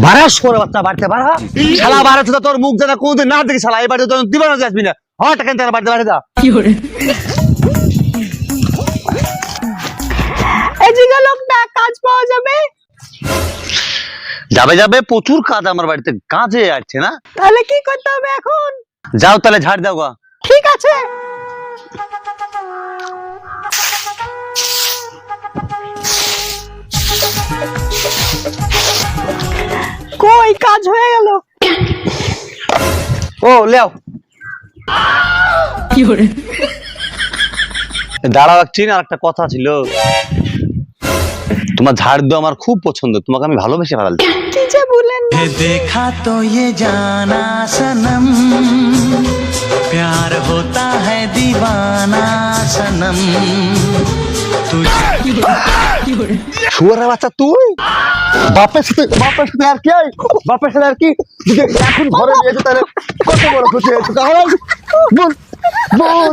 বারাস করে বাচ্চা বাড়তে বাড়া শালা বাড়া তো তোর মুখ যেন কোনদিন না দেখি শালা এই বাড়িতে তোর দিবানো যাসবি না হয় টাকা তার বাড়িতে বাড়ি যা এই জিগা লোকটা কাজ পাওয়া যাবে? যাবে যাবে প্রচুর কাজ আমার বাড়িতে কাজে আসছে না তাহলে কি করতে হবে এখন? যাও তাহলে ঝাড় দাও গা ঠিক আছে। কই কাজ হয়ে গেল? ও লেও দাঁড়াও চিন আর একটা কথা ছিল তোমার ঝাড় দাও আমার খুব পছন্দ তোমাকে আমি ভালোবেসে ফেলালছি কি যে বলেন না। देखा तो ये जाना सनम प्यार होता है दीवाना सनम শুয়ারের বাচ্চা তুই বাপের সাথে আর কি বাপের সাথে আর কি এখন ঘরে নিয়ে যেতে কত বড় খুশি হয়েছে বল বল